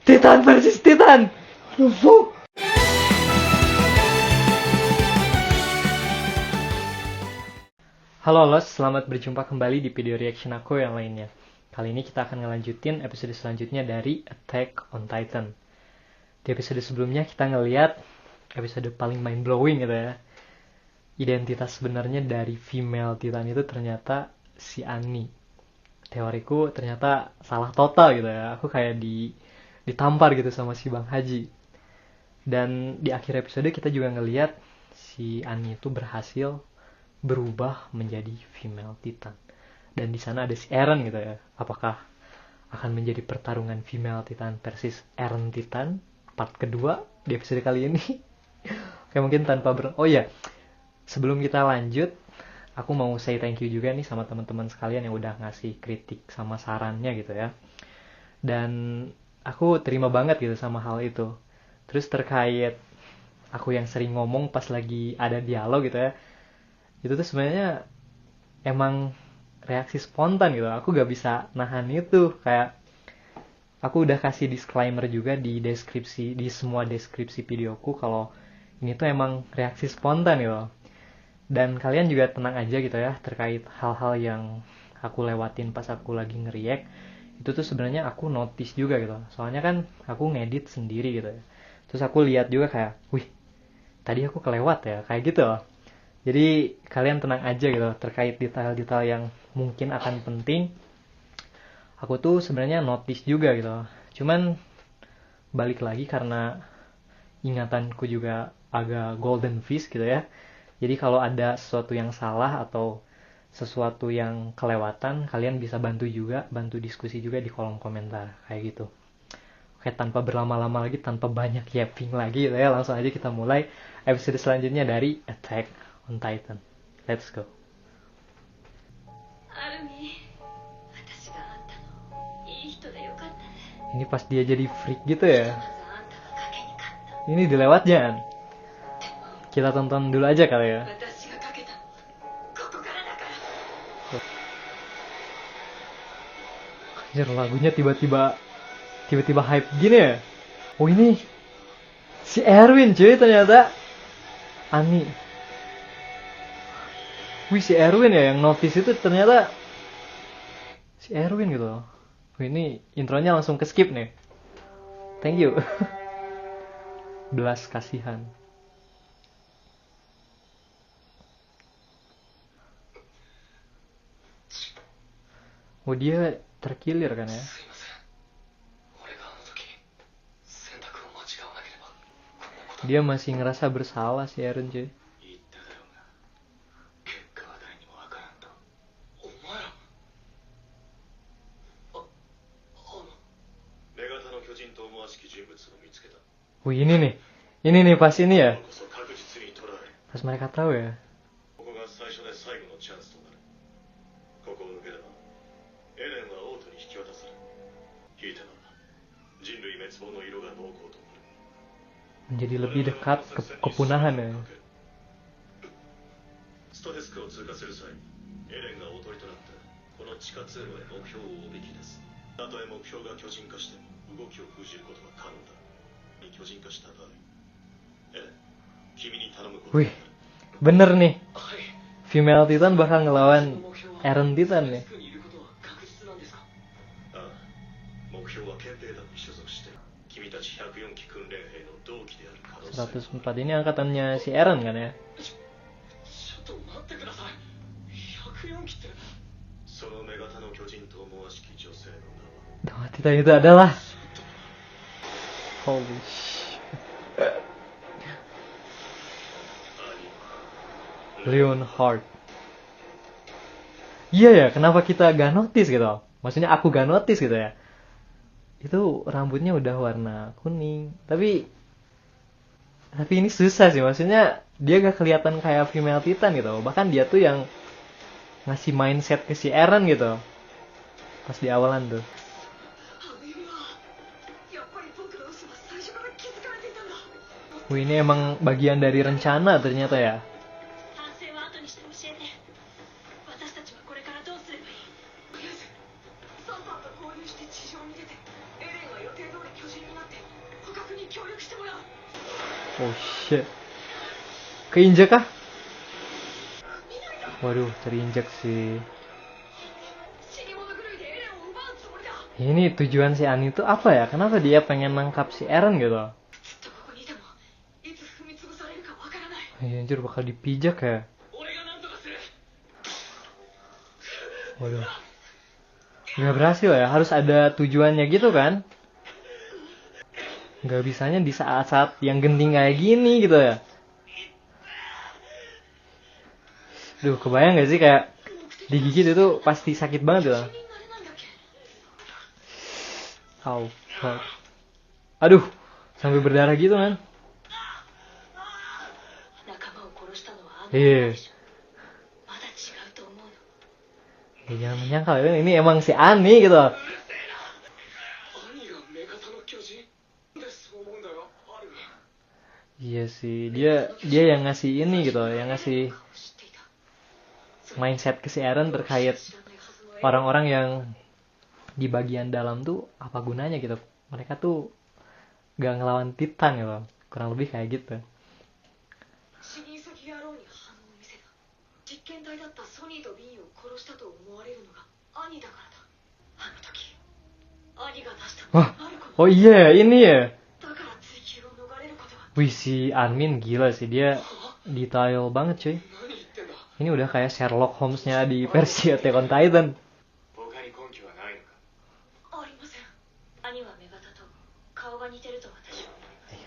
Titan versus Titan. Fuck. Halo, selamat berjumpa kembali di video reaction aku yang lainnya. Kali ini kita akan ngelanjutin episode selanjutnya dari Attack on Titan. Di episode sebelumnya kita ngeliat episode paling mind blowing gitu ya. Identitas sebenarnya dari female Titan itu ternyata si Annie. Teoriku ternyata salah total gitu ya. Aku kayak ditampar gitu sama si Bang Haji. Dan di akhir episode kita juga ngeliat si Annie itu berhasil berubah menjadi female Titan. Dan di sana ada si Eren gitu ya. Apakah akan menjadi pertarungan female Titan versus Eren Titan part kedua di episode kali ini? Oke, mungkin tanpa oh ya, sebelum kita lanjut, aku mau say thank you juga nih sama teman-teman sekalian yang udah ngasih kritik sama sarannya gitu ya. Dan aku terima banget gitu sama hal itu. Terus terkait aku yang sering ngomong pas lagi ada dialog gitu ya, itu tuh sebenarnya emang reaksi spontan gitu. Aku gak bisa nahan itu. Kayak aku udah kasih disclaimer juga di deskripsi, di semua deskripsi videoku, kalau ini tuh emang reaksi spontan gitu. Dan kalian juga tenang aja gitu ya terkait hal-hal yang aku lewatin pas aku lagi nge-react. Itu tuh sebenarnya aku notice juga gitu. Soalnya kan aku ngedit sendiri gitu ya. Terus aku lihat juga kayak, wih, tadi aku kelewat ya, kayak gitu loh. Jadi kalian tenang aja gitu terkait detail-detail yang mungkin akan penting. Aku tuh sebenarnya notice juga gitu. Cuman balik lagi karena ingatanku juga agak golden fish gitu ya. Jadi kalau ada sesuatu yang salah atau sesuatu yang kelewatan, kalian bisa bantu diskusi juga di kolom komentar kayak gitu. Oke, tanpa berlama-lama lagi, tanpa banyak yapping lagi gitu ya, langsung aja kita mulai episode selanjutnya dari Attack on Titan. Let's go. Ini pas dia jadi freak gitu ya. Ini dilewatnya kan? Kita tonton dulu aja kali ya. Anjir, lagunya tiba-tiba hype gini ya. Oh, ini si Erwin cuy ternyata. Ani. Wih, si Erwin ya yang notice itu ternyata si Erwin gitu loh. Wih, ini intronya langsung ke skip nih. Thank you. Belas kasihan. Oh, dia terkilir kan ya. Dia masih ngerasa bersalah si Eren cuy. Wih, ini nih pas ini ya. Pas mereka tahu ya. Menjadi lebih dekat kepunahan ya. Wih, bener nih. Female Titan bakal ngelawan Eren Titan nih. 104 ini angkatannya si Eren kan ya. Nama Titan itu adalah holy shit. Leonhard. Iya ya, kenapa kita gak notice gitu? Maksudnya aku gak notice gitu ya. Itu rambutnya udah warna kuning. Tapi ini susah sih, maksudnya dia gak kelihatan kayak female Titan gitu. Bahkan dia tuh yang ngasih mindset ke si Eren gitu. Pas di awalan tuh. Wih, ini emang bagian dari rencana ternyata ya. Oh shit. Keinjek kah? Waduh, terinjek sih. Ini tujuan si Annie itu apa ya? Kenapa dia pengen nangkap si Eren gitu? Anjir, bakal dipijak ya. Waduh. Gak berhasil ya, harus ada tujuannya gitu kan? Gak bisanya di saat-saat yang genting kayak gini gitu ya. Duh, kebayang gak sih kayak digigit itu pasti sakit banget ya. Au, fuck. Aduh, sampai berdarah gitu kan. Iya. Ya, jangan menyangkal ya, ini emang si Ani gitu. Iya sih, dia yang ngasih ini gitu, yang ngasih mindset ke si Eren terkait orang-orang yang di bagian dalam tuh apa gunanya gitu. Mereka tuh gak ngelawan Titan gitu. Kurang lebih kayak gitu. Wah, oh iya ini ya. Wih, si Armin gila sih, dia detail banget cuy. Ini udah kayak Sherlock Holmes-nya di versi Attack on Titan.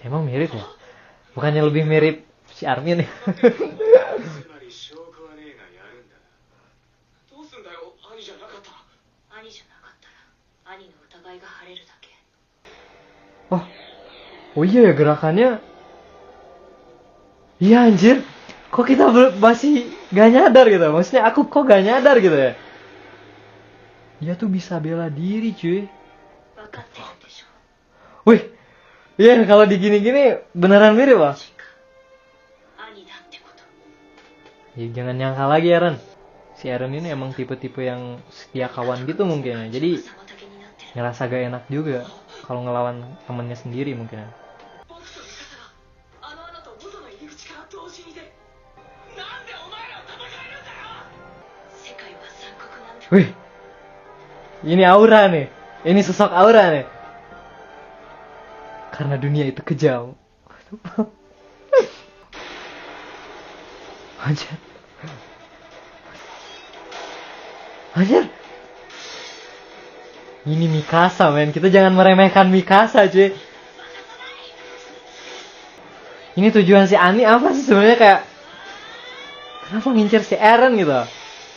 Emang mirip ya? Bukannya lebih mirip si Armin ya? Oh, oh iya ya gerakannya. Iya anjir. Kok kita masih gak nyadar gitu? Maksudnya aku kok gak nyadar gitu ya? Dia tuh bisa bela diri cuy. Wih, iya kalau digini-gini beneran mirip lah. Ya jangan nyangka lagi Eren. Si Eren ini emang tipe-tipe yang setia kawan gitu mungkin ya. Jadi ngerasa gak enak juga kalau ngelawan temennya sendiri mungkin ya. Wih, ini aura nih. Ini sosok aura nih. Karena dunia itu kejam. Anjir. Anjir. Ini Mikasa men. Kita jangan meremehkan Mikasa cuy. Ini tujuan si Ani apa sih sebenarnya, kayak kenapa ngincer si Eren gitu?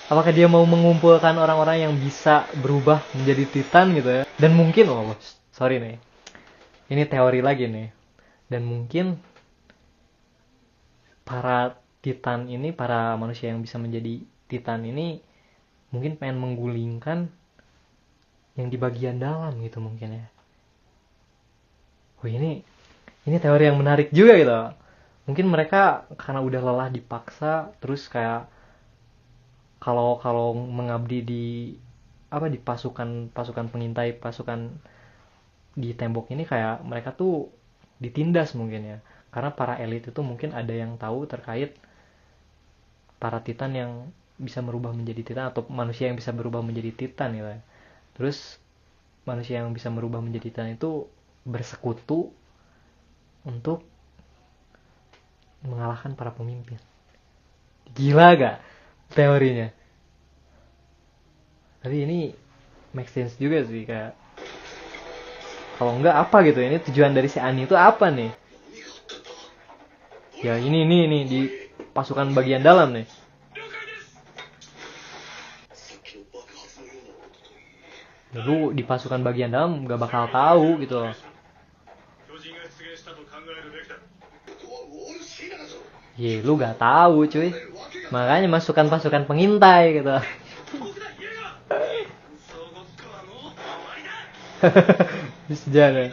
Apakah dia mau mengumpulkan orang-orang yang bisa berubah menjadi Titan gitu ya? Dan mungkin, oh sorry nih, ini teori lagi nih. Dan mungkin para Titan ini, para manusia yang bisa menjadi Titan ini, mungkin pengen menggulingkan yang di bagian dalam gitu mungkin ya. Wah ini teori yang menarik juga gitu. Mungkin mereka karena udah lelah dipaksa, terus kayak kalau mengabdi di di pasukan pengintai, pasukan di tembok ini, kayak mereka tuh ditindas mungkin ya, karena para elit itu mungkin ada yang tahu terkait para Titan yang bisa merubah menjadi Titan, atau manusia yang bisa berubah menjadi Titan gitu ya. Terus manusia yang bisa merubah menjadi Titan itu bersekutu untuk mengalahkan para pemimpin. Gila gak teorinya? Tapi ini make sense juga sih, kayak kalau enggak apa gitu. Ini tujuan dari si Ani itu apa nih? Ya ini di pasukan bagian dalam nih. Lu di pasukan bagian dalam gak bakal tahu gitu loh. Ye, lu gak tahu cuy. Makanya masukkan pasukan pengintai gitu. Sejarah.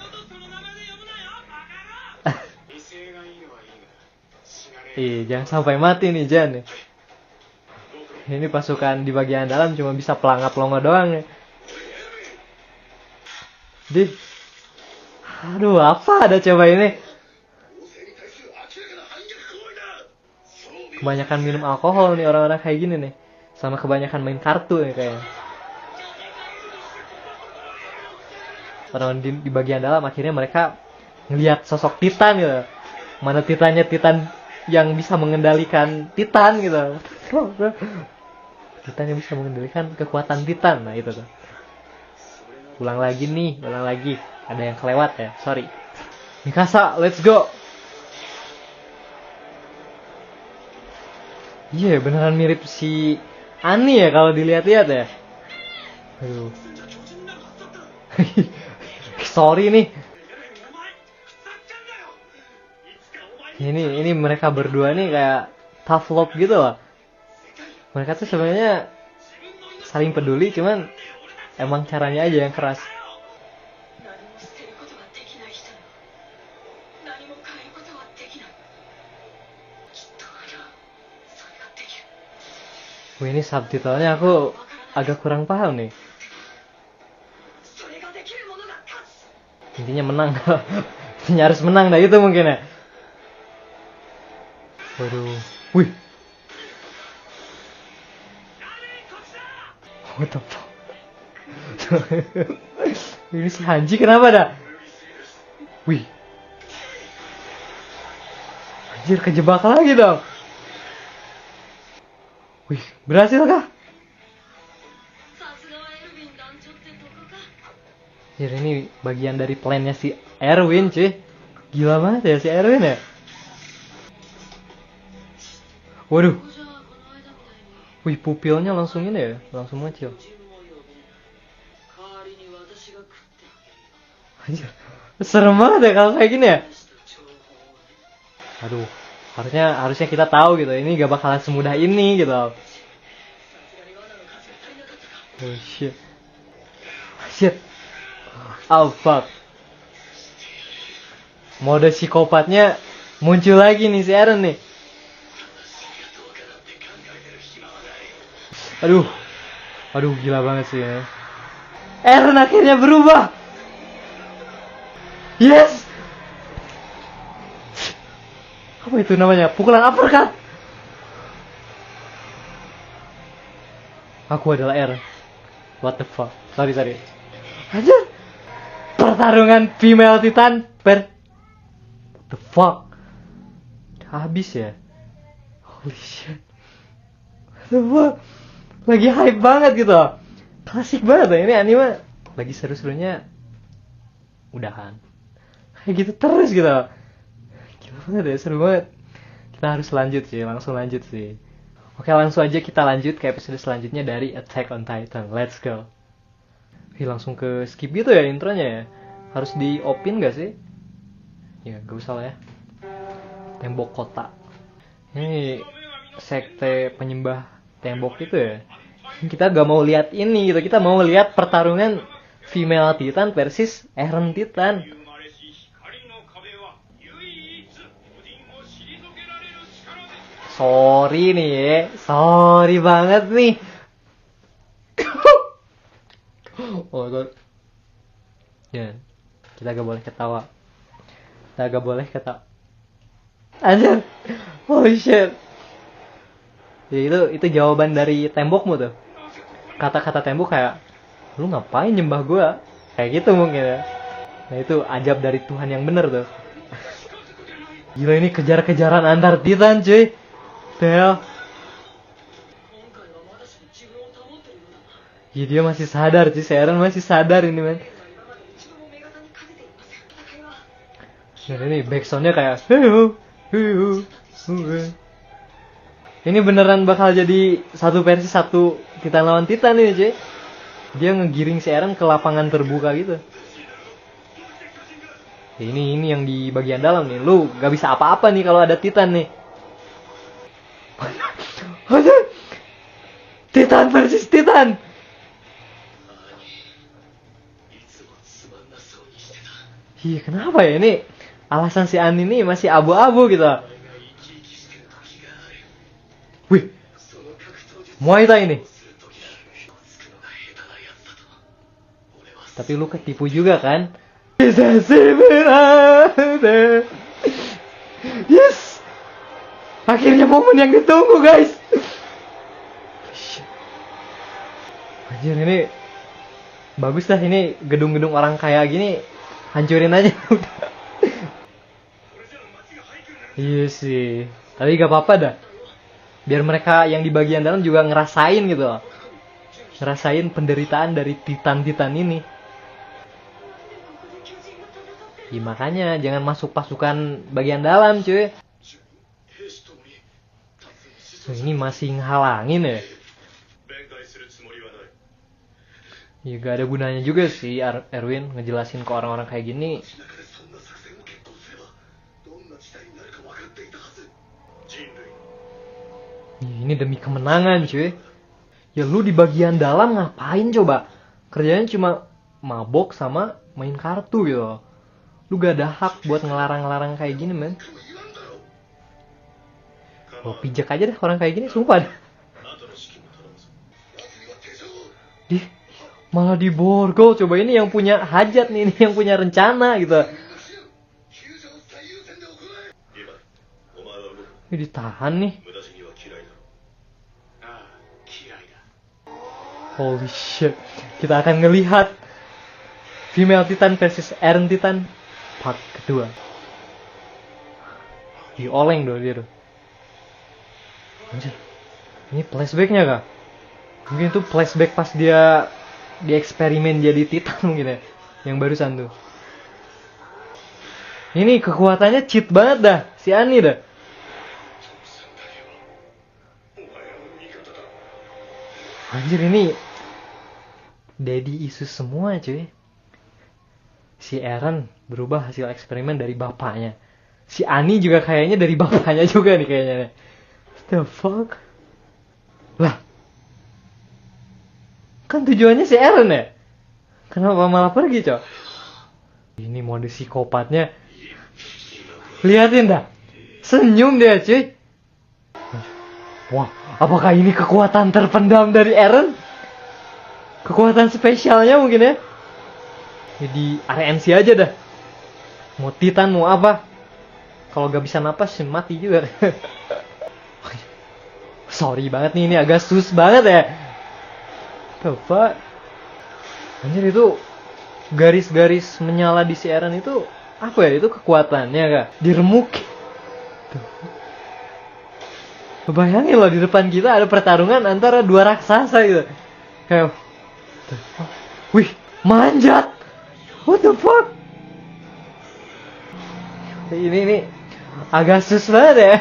Jangan sampai mati nih Jan. Ini pasukan di bagian dalam cuma bisa pelangap-longo doang ya. Aduh, apa ada coba ini? Kebanyakan minum alkohol nih orang-orang kayak gini nih. Sama kebanyakan main kartu nih kayaknya. Orang di bagian dalam akhirnya mereka ngelihat sosok Titan gitu. Mana Titannya, Titan yang bisa mengendalikan Titan gitu. Titan yang bisa mengendalikan kekuatan Titan. Nah itu tuh. Ulang lagi nih, ulang lagi. Ada yang kelewat ya, sorry. Mikasa, let's go. Iya, beneran mirip si Ani ya kalau dilihat-lihat ya. Aduh. Sorry nih. Ini mereka berdua nih kayak tough love gitu loh. Mereka tuh sebenarnya saling peduli, cuman emang caranya aja yang keras. Wih, ini subtitlenya aku agak kurang paham nih. Intinya menang. Intinya harus menang dah itu mungkin ya. Waduh. Wih. What the fuck? Ini si Hanji kenapa dah? Wih. Anjir, kejebak lagi dong. Wih, berhasil kah? Anjir, ini bagian dari plannya si Erwin cuy. Gila banget ya si Erwin ya. Waduh. Wih, pupilnya langsung ini ya, langsung mengecil. Anjir, serem banget ya kalau kayak gini ya. Aduh, harusnya kita tahu gitu. Ini gak bakalan semudah ini gitu. Oh shit. Shit. Oh fuck. Mode psikopatnya muncul lagi nih si Eren nih. Aduh gila banget sih ya. Eren akhirnya berubah. Yes. Apa itu namanya? Pukulan uppercut. Aku adalah Eren. What the fuck? Sorry. Aja. Pertarungan female Titan What the fuck? Udah habis ya? Holy shit. What the fuck? Lagi hype banget gitu. Klasik banget ya. Ini anime lagi seru-serunya udahan. Kayak gitu terus gitu. Gila banget ya, seru banget. Kita harus langsung lanjut sih. Oke, langsung aja kita lanjut ke episode selanjutnya dari Attack on Titan. Let's go. Langsung ke skip gitu ya intronya ya. Harus di-opin gak sih? Ya gak usah lah ya. Tembok kota. Ini sekte penyembah tembok itu ya. Kita gak mau lihat ini gitu. Kita mau lihat pertarungan female Titan versus Eren Titan. Sorry nih ya. Sorry banget nih. Oh god. Ya, kita gak boleh ketawa. Anjir. Oh shit. Ya itu jawaban dari tembokmu tuh. Kata-kata tembok kayak, lu ngapain nyembah gua? Kayak gitu mungkin ya. Nah itu ajab dari Tuhan yang bener tuh. Gila, ini kejar-kejaran antar Titan cuy. Tel. Ya dia masih sadar cuy, Eren masih sadar ini man. Nah ini backsoundnya kayak ini beneran bakal jadi satu versi satu Titan lawan Titan ini cuy. Dia ngegiring si Eren ke lapangan terbuka gitu. Ya, ini yang di bagian dalam nih. Lu gak bisa apa-apa nih kalau ada Titan nih. Titan versus Titan. Iya, kenapa ya ini? Alasan si Ani ini masih abu-abu gitu. Wih, Muay Thai ini. Tapi lu ketipu juga kan? Yes. Akhirnya momen yang ditunggu, guys. Anjir, ini bagus dah. Ini gedung-gedung orang kaya gini hancurin aja. Iya sih, tapi gak apa-apa dah. Biar mereka yang di bagian dalam juga ngerasain gitu loh. Ngerasain penderitaan dari titan-titan ini. Ya, makanya jangan masuk pasukan bagian dalam, cuy. Ini masih ngehalangin ya. Ya gak ada gunanya juga sih Erwin ngejelasin ke orang-orang kayak gini. Ini demi kemenangan, cuy. Ya lu di bagian dalam ngapain coba? Kerjanya cuma mabok sama main kartu gitu. Lu gak ada hak buat ngelarang-larang kayak gini, men. Lo pijak aja deh orang kayak gini, sumpah deh. Malah diborgol. Coba, ini yang punya hajat nih, ini yang punya rencana gitu. Ini ditahan nih. Holy shit. Kita akan ngelihat Female Titan versus Eren Titan part kedua. Dioleng dong dia tuh. Anjir. Ini flashbacknya kah? Mungkin itu flashback pas dia eksperimen jadi Titan mungkin ya. Yang barusan tuh. Ini kekuatannya cheat banget dah. Si Annie dah. Anjir, ini daddy issues semua, cuy. Si Eren berubah hasil eksperimen dari bapaknya. Si Annie juga kayaknya dari bapaknya juga nih kayaknya. What the fuck? Lah, kan tujuannya si Eren ya? Kenapa malah pergi, cok? Ini mode psikopatnya. Liatin dah. Senyum dia, cuy. Wah, apakah ini kekuatan terpendam dari Eren? Kekuatan spesialnya mungkin ya? Jadi RNC aja dah. Mau Titan, mau apa. Kalau gak bisa napas, mati juga. Sorry banget nih, ini agak sus banget ya. Coba. Anjir, itu garis-garis menyala di si Eren itu apa ya? Itu kekuatannya kak? Diremuk. Bayangin loh, di depan kita ada pertarungan antara dua raksasa gitu. Kayak, wih, manjat. What the fuck? Ini agak sus banget ya.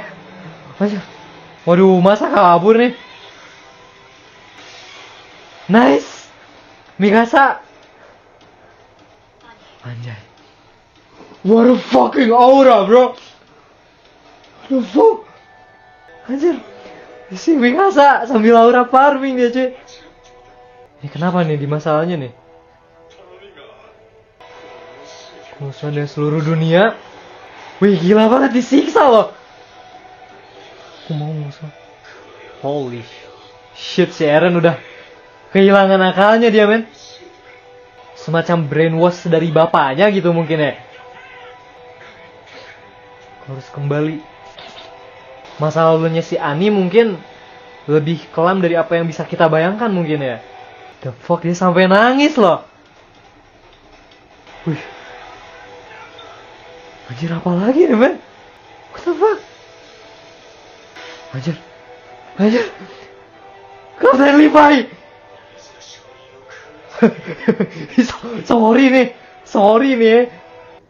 Waduh, masa kabur nih? Nice. Mikasa. Anjay. What a fucking aura, bro. What the fuck? Anjir, si Mikasa sambil aura farming dia, cuy. Ini kenapa nih di masalahnya nih? Musuh dari seluruh dunia. Wih, gila banget, disiksa loh. Aku mau musuh. Holy shit, si Eren udah kehilangan akalnya dia, men. Semacam brainwash dari bapaknya gitu mungkin ya. Harus kembali. Masa lalunya si Annie mungkin lebih kelam dari apa yang bisa kita bayangkan mungkin ya. The fuck, dia sampai nangis loh. Wih. Anjir, apa lagi nih, men? What the fuck? Anjir. Kapten Levi. Sorry nih.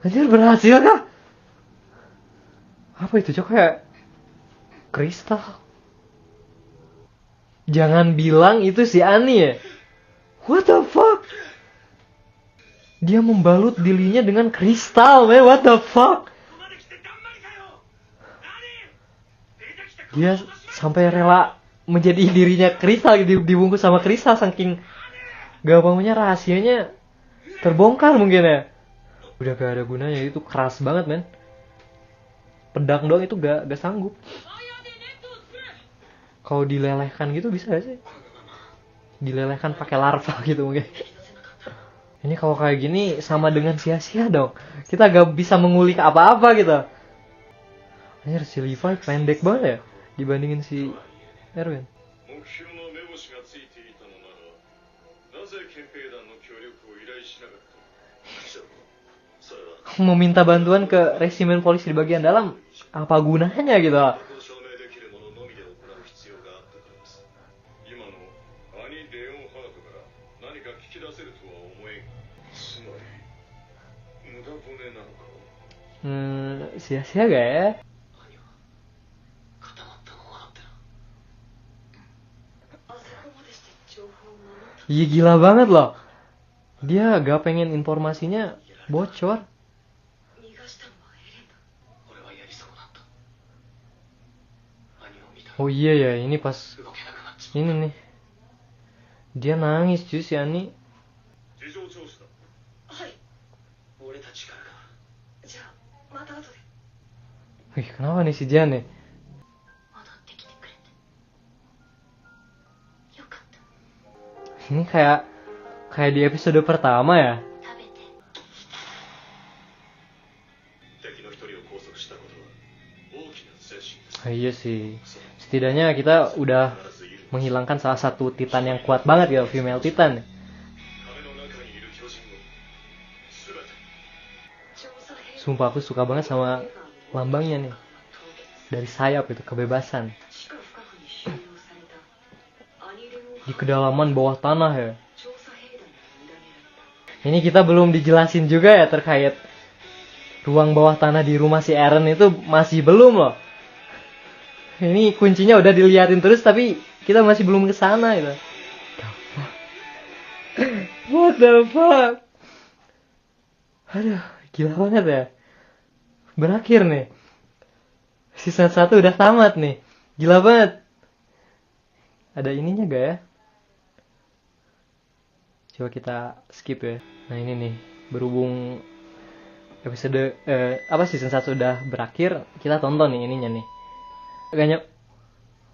Anjir, berhasil kah? Apa itu, cok? Kayak kristal. Jangan bilang itu si Annie ya. What the fuck? Dia membalut dirinya dengan kristal, man. What the fuck? Dia sampai rela menjadi dirinya kristal, dibungkus sama kristal, saking gampangnya rahasianya terbongkar mungkin ya. Udah gak ada gunanya, itu keras banget, man. Pedang doang itu gak sanggup. Kalau dilelehkan gitu bisa gak sih? Dilelehkan pakai larva gitu mungkin. Ini kalau kayak gini sama dengan sia-sia dong. Kita gak bisa mengulik apa-apa gitu. Anjir, si Levi pendek banget ya dibandingin si Erwin. 目標の目星がついていたのならなぜ憲兵団の協力を依頼しなかった。じゃあそれは Meminta bantuan ke resimen polisi di bagian dalam apa gunanya gitu. 証明できるもののみで行う必要があったからです。今の兄レオンハートから何か聞き出せるとは思えん。つまり無駄骨なのか。Sia-sia gak ya? 兄は固まったのを笑ってな。あそこまでして情報を守った。 Iya, gila banget loh. Dia gak pengen informasinya bocor. Oh iya ya, ini pas ini nih. Dia nangis cuy si Ani. Wih, kenapa nih si Jan nih? Ini kayak di episode pertama ya. Iya sih. Setidaknya kita udah menghilangkan salah satu titan yang kuat banget ya, female titan. Sumpah aku suka banget sama lambangnya nih. Dari sayap itu, kebebasan. Di kedalaman bawah tanah ya. Ini kita belum dijelasin juga ya terkait ruang bawah tanah di rumah si Eren itu masih belum loh. Ini kuncinya udah diliatin terus tapi kita masih belum ke sana gitu. What the fuck? Aduh, gila banget ya. Berakhir nih. Season 1 udah tamat nih. Gila banget. Ada ininya gak ya? Coba kita skip ya. Nah ini nih, berhubung episode season 1 udah berakhir, kita tonton nih ininya nih. Kayaknya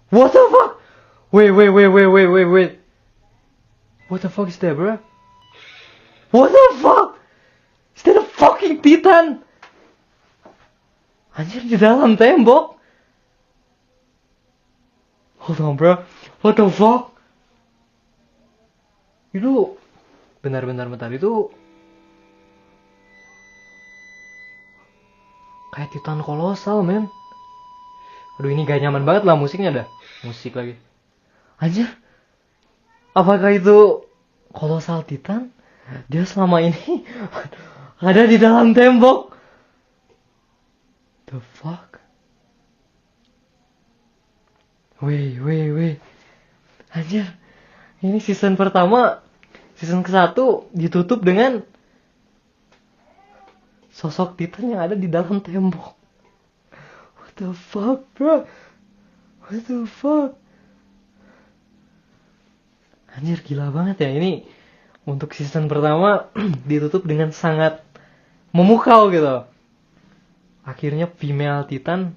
what the fuck? Wait. What the fuck is that, bro? What the fuck? Is that a fucking Titan? Anjir, di dalam tembok. Hold on, bro. What the fuck? Itu bentar itu kayak Titan kolosal, men. Aduh, ini gak nyaman banget lah musiknya dah. Musik lagi. Anjir. Apakah itu kolosal Titan? Dia selama ini ada di dalam tembok. The fuck? Wait. Anjir. Ini season pertama. Season ke-1 ditutup dengan sosok Titan yang ada di dalam tembok. What the fuck, bro? What the fuck? Anjir, gila banget ya. Ini untuk season pertama ditutup dengan sangat memukau gitu. Akhirnya female Titan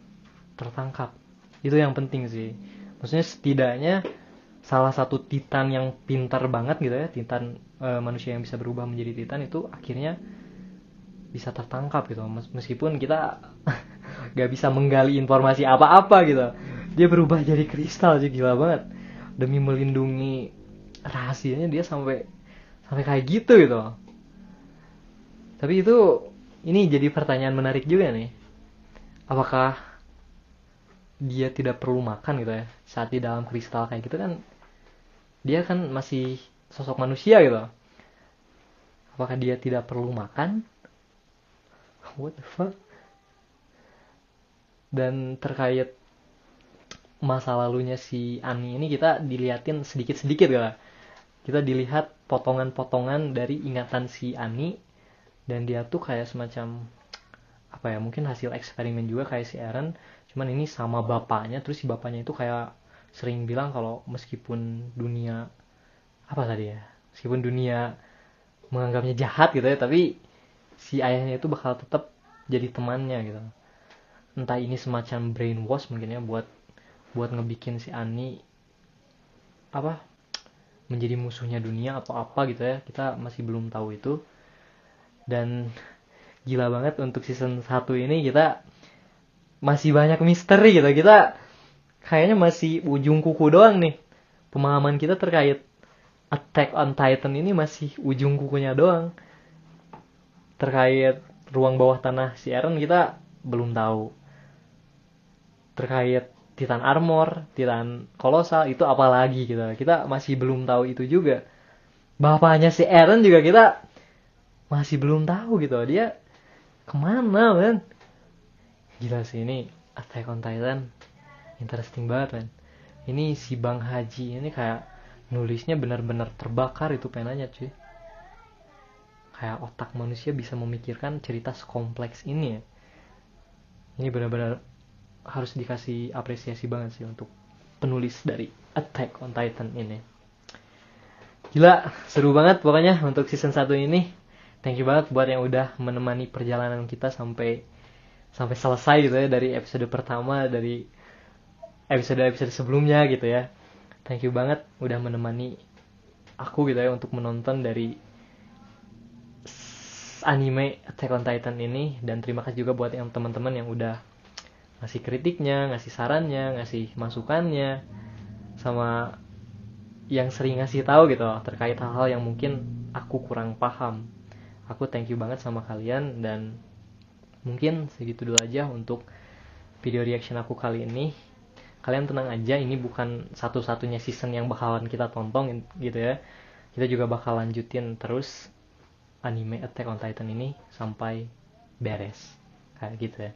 tertangkap. Itu yang penting sih. Maksudnya setidaknya salah satu Titan yang pintar banget gitu ya, Titan manusia yang bisa berubah menjadi Titan itu akhirnya bisa tertangkap gitu. Meskipun kita gak bisa menggali informasi apa-apa gitu. Dia berubah jadi kristal aja, gila banget. Demi melindungi rahasianya dia sampai kayak gitu gitu. Tapi itu ini jadi pertanyaan menarik juga nih. Apakah dia tidak perlu makan gitu ya? Saat di dalam kristal kayak gitu kan dia kan masih sosok manusia gitu. Apakah dia tidak perlu makan? What the fuck? Dan terkait masa lalunya si Ani ini kita diliatin sedikit-sedikit gitu. Kita dilihat potongan-potongan dari ingatan si Ani. Dan dia tuh kayak semacam apa ya, mungkin hasil eksperimen juga kayak si Eren. Cuman ini sama bapaknya. Terus si bapaknya itu kayak sering bilang kalau meskipun dunia meskipun dunia menganggapnya jahat gitu ya, tapi si ayahnya itu bakal tetap jadi temannya gitu. Entah ini semacam brainwash mungkin ya, buat ngebikin si Ani menjadi musuhnya dunia atau apa gitu ya, kita masih belum tahu itu. Dan gila banget untuk season 1 ini kita masih banyak misteri gitu. Kita kayaknya masih ujung kuku doang nih. Pemahaman kita terkait Attack on Titan ini masih ujung kukunya doang. Terkait ruang bawah tanah si Eren kita belum tahu. Terkait Titan Armor, Titan Kolosal itu apa lagi gitu. Kita masih belum tahu itu juga. Bapaknya si Eren juga kita masih belum tahu gitu. Dia kemana man? Gila sih ini Attack on Titan interesting banget man. Ini si Bang Haji ini kayak nulisnya benar-benar terbakar itu penanya cuy. Kayak otak manusia bisa memikirkan cerita sekompleks ini ya. Ini benar-benar harus dikasih apresiasi banget sih untuk penulis dari Attack on Titan ini. Gila, seru banget pokoknya untuk season 1 ini. Thank you banget buat yang udah menemani perjalanan kita sampai selesai gitu ya, dari episode pertama, dari episode sebelumnya gitu ya. Thank you banget udah menemani aku gitu ya untuk menonton dari anime Attack on Titan ini. Dan terima kasih juga buat yang teman-teman yang udah ngasih kritiknya, ngasih sarannya, ngasih masukannya, sama yang sering ngasih tahu gitu terkait hal-hal yang mungkin aku kurang paham. Aku thank you banget sama kalian. Dan mungkin segitu dulu aja untuk video reaction aku kali ini. Kalian tenang aja, ini bukan satu-satunya season yang bakalan kita tonton gitu ya. Kita juga bakal lanjutin terus anime Attack on Titan ini sampai beres kayak gitu ya.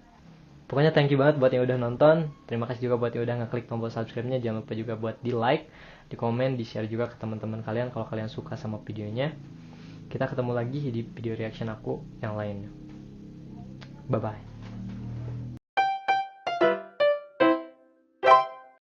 Pokoknya thank you banget buat yang udah nonton. Terima kasih juga buat yang udah ngeklik tombol subscribe-nya. Jangan lupa juga buat di like, di komen, di share juga ke teman-teman kalian kalau kalian suka sama videonya. Kita ketemu lagi di video reaction aku yang lainnya. Bye bye.